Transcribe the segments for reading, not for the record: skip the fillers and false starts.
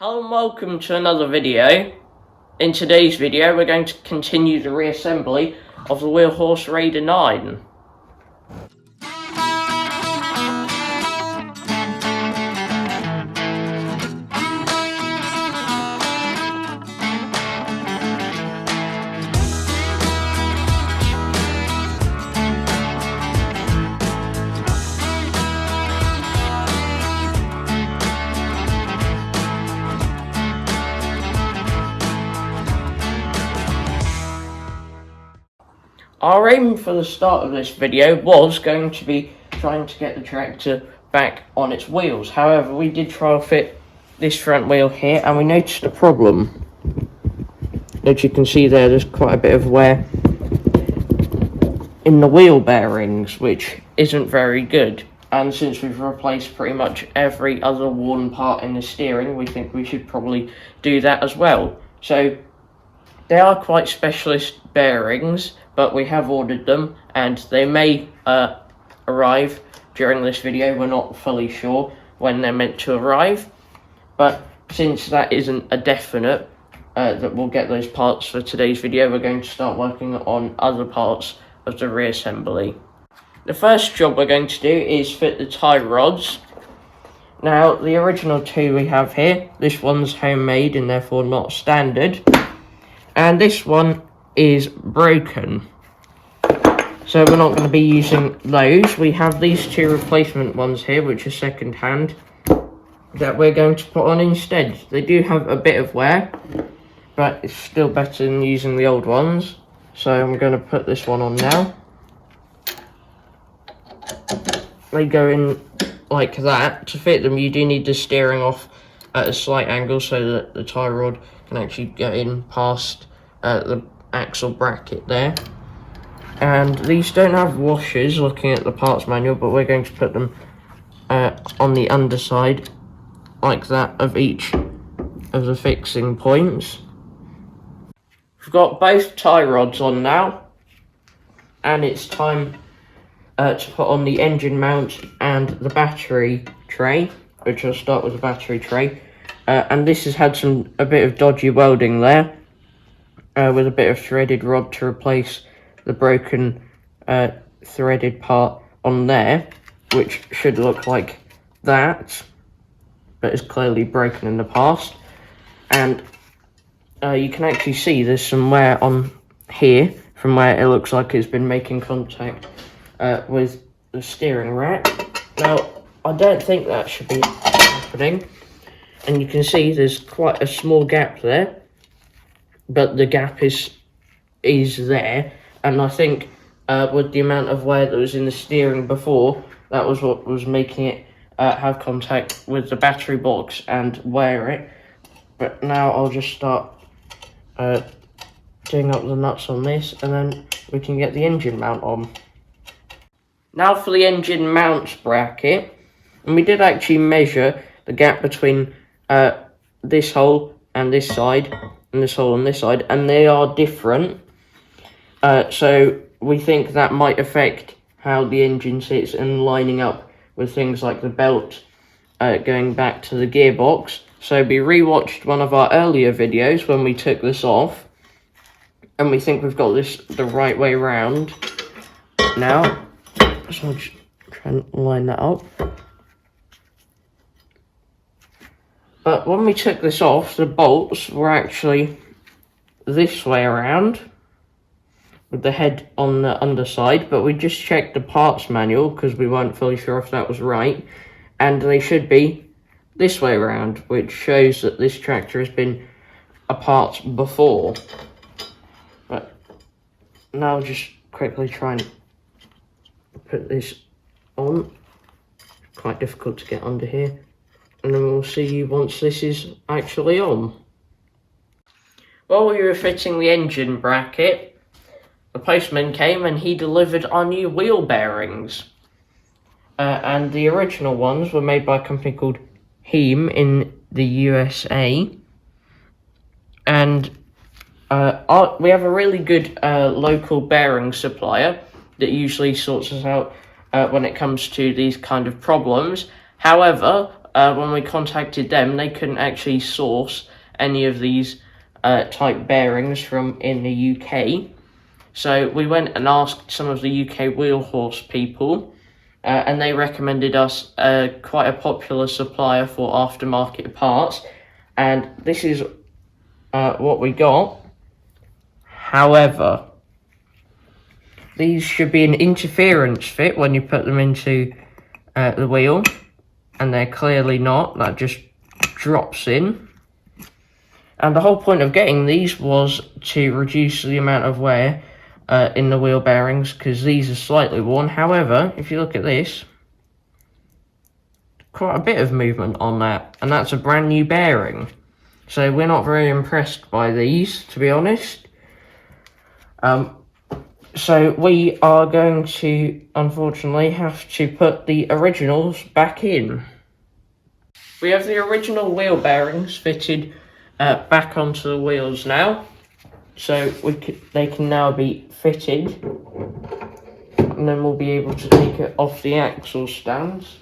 Hello and welcome to another video. In today's video we're going to continue the reassembly of the Wheelhorse Raider 9. Our aim for the start of this video was going to be trying to get the tractor back on its wheels. However, we did try to fit this front wheel here and we noticed a problem. As you can see there's quite a bit of wear in the wheel bearings, which isn't very good. And since we've replaced pretty much every other worn part in the steering, we think we should probably do that as well. So they are quite specialist bearings, but we have ordered them and they may arrive during this video. We're not fully sure when they're meant to arrive, but since that isn't a definite that we'll get those parts for today's video, we're going to start working on other parts of the reassembly. The first job we're going to do is fit the tie rods. Now the original two we have here, this one's homemade and therefore not standard, and this one is broken, so we're not going to be using those. We have these two replacement ones here, which are second hand, that we're going to put on instead. They do have a bit of wear, but it's still better than using the old ones, so I'm going to put this one on now. They go in like that. To fit them you do need the steering off at a slight angle so that the tie rod can actually get in past the axle bracket there. And these don't have washers looking at the parts manual, but we're going to put them on the underside like that of each of the fixing points. We've got both tie rods on now, and it's time to put on the engine mount and the battery tray, which I'll start with the battery tray. And this has had a bit of dodgy welding there, with a bit of threaded rod to replace the broken threaded part on there, which should look like that, but is clearly broken in the past. And you can actually see there's some wear on here from where it looks like it's been making contact with the steering rack. Now I don't think that should be happening, and you can see there's quite a small gap there, but the gap is there, and I think with the amount of wear that was in the steering before, that was what was making it have contact with the battery box and wear it. But now I'll just start doing up the nuts on this, and then we can get the engine mount on. Now for the engine mount bracket, and we did actually measure the gap between this hole and this side, and this hole on this side, and they are different. So we think that might affect how the engine sits and lining up with things like the belt going back to the gearbox. So we rewatched one of our earlier videos when we took this off, and we think we've got this the right way round now. So I'll just try and line that up. But when we took this off, the bolts were actually this way around, with the head on the underside, but we just checked the parts manual because we weren't fully sure if that was right, and they should be this way around, which shows that this tractor has been apart before. But now I'll just quickly try and put this on. Quite difficult to get under here, and then we'll see you once this is actually on. While we were fitting the engine bracket, the postman came and he delivered our new wheel bearings. And the original ones were made by a company called Heem in the USA. And we have a really good local bearing supplier that usually sorts us out when it comes to these kind of problems. However, when we contacted them, they couldn't actually source any of these type bearings from in the UK. So we went and asked some of the UK Wheelhorse people, and they recommended us quite a popular supplier for aftermarket parts, and this is what we got. However, these should be an interference fit when you put them into the wheel, and they're clearly not. That just drops in. And the whole point of getting these was to reduce the amount of wear in the wheel bearings, because these are slightly worn. However, if you look at this, quite a bit of movement on that, and that's a brand new bearing. So we're not very impressed by these, to be honest. So we are going to, unfortunately, have to put the originals back in. We have the original wheel bearings fitted back onto the wheels now. So they can now be fitted. And then we'll be able to take it off the axle stands.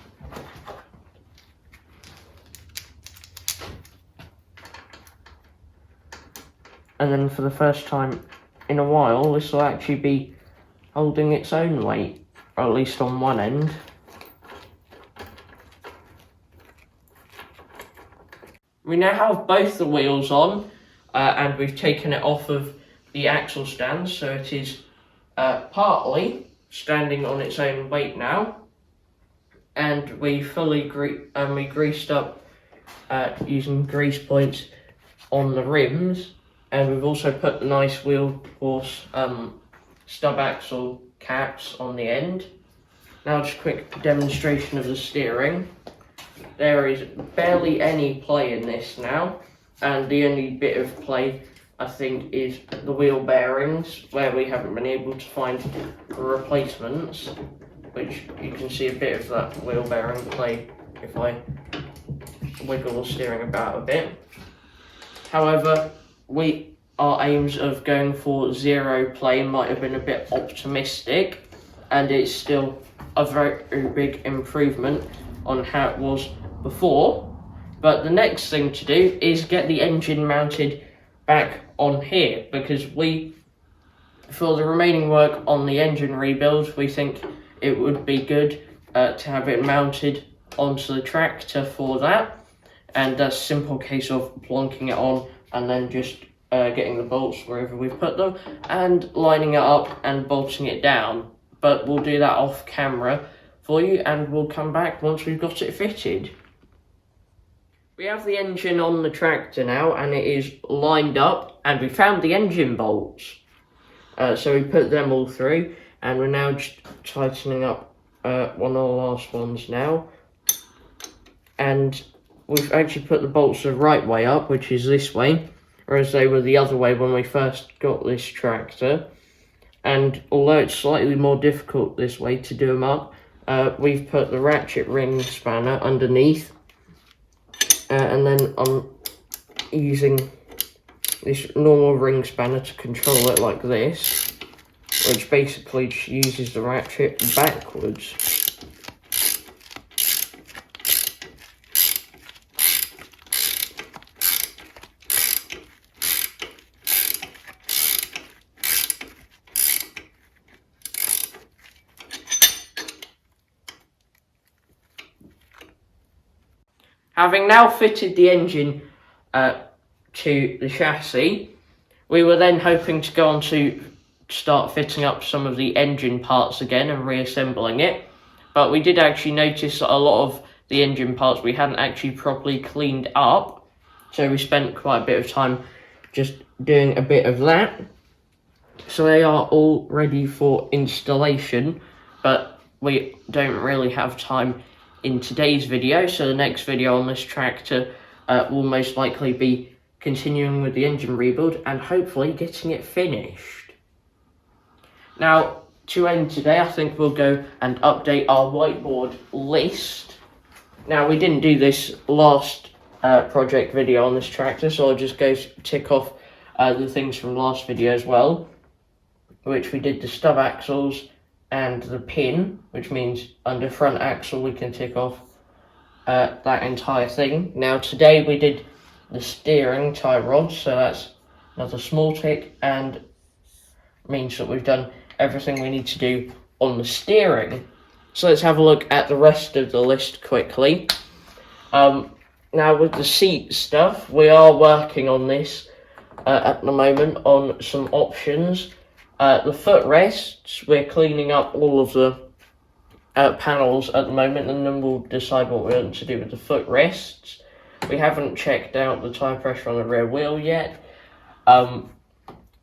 And then for the first time in a while, this will actually be holding its own weight, or at least on one end. We now have both the wheels on, and we've taken it off of the axle stands, so it is partly standing on its own weight now. And we fully greased up using grease points on the rims. And we've also put the nice Wheelhorse stub axle caps on the end. Now just a quick demonstration of the steering. There is barely any play in this now, and the only bit of play I think is the wheel bearings, where we haven't been able to find replacements, which you can see a bit of that wheel bearing play if I wiggle the steering about a bit. However, our aims of going for zero play might have been a bit optimistic, and it's still a very big improvement on how it was before. But the next thing to do is get the engine mounted back on here, because for the remaining work on the engine rebuild, we think it would be good to have it mounted onto the tractor for that. And that's a simple case of plonking it on and then just getting the bolts wherever we've put them and lining it up and bolting it down. But we'll do that off camera for you, and we'll come back once we've got it fitted. We have the engine on the tractor now, and it is lined up, and we found the engine bolts. So we put them all through, and we're now just tightening up one of the last ones now. And we've actually put the bolts the right way up, which is this way, whereas they were the other way when we first got this tractor. And although it's slightly more difficult this way to do them up, we've put the ratchet ring spanner underneath, and then I'm using this normal ring spanner to control it like this, which basically just uses the ratchet backwards. Having now fitted the engine to the chassis, we were then hoping to go on to start fitting up some of the engine parts again and reassembling it. But we did actually notice that a lot of the engine parts we hadn't actually properly cleaned up. So we spent quite a bit of time just doing a bit of that. So they are all ready for installation, but we don't really have time in today's video, so the next video on this tractor will most likely be continuing with the engine rebuild and hopefully getting it finished. Now, to end today, I think we'll go and update our whiteboard list. Now, we didn't do this last project video on this tractor, so I'll just go tick off the things from last video as well, which we did the stub axles and the pin, which means under front axle we can tick off that entire thing. Now today we did the steering tie rod, so that's another small tick, and means that we've done everything we need to do on the steering. So let's have a look at the rest of the list quickly. Now with the seat stuff, we are working on this at the moment on some options. The footrests, we're cleaning up all of the panels at the moment, and then we'll decide what we want to do with the footrests. We haven't checked out the tyre pressure on the rear wheel yet.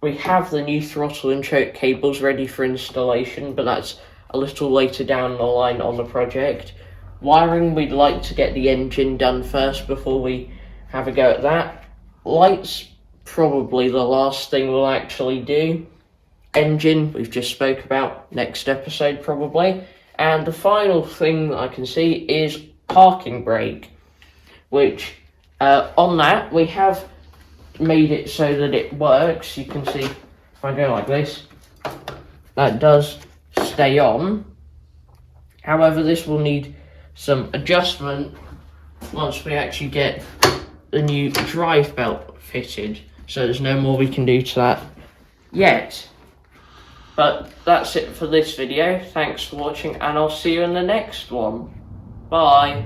We have the new throttle and choke cables ready for installation, but that's a little later down the line on the project. Wiring, we'd like to get the engine done first before we have a go at that. Lights, probably the last thing we'll actually do. Engine, we've just spoke about, next episode probably. And the final thing that I can see is parking brake, which on that we have made it so that it works. You can see if I go like this, that does stay on. However, this will need some adjustment once we actually get the new drive belt fitted, so there's no more we can do to that yet. But that's it for this video. Thanks for watching, and I'll see you in the next one. Bye.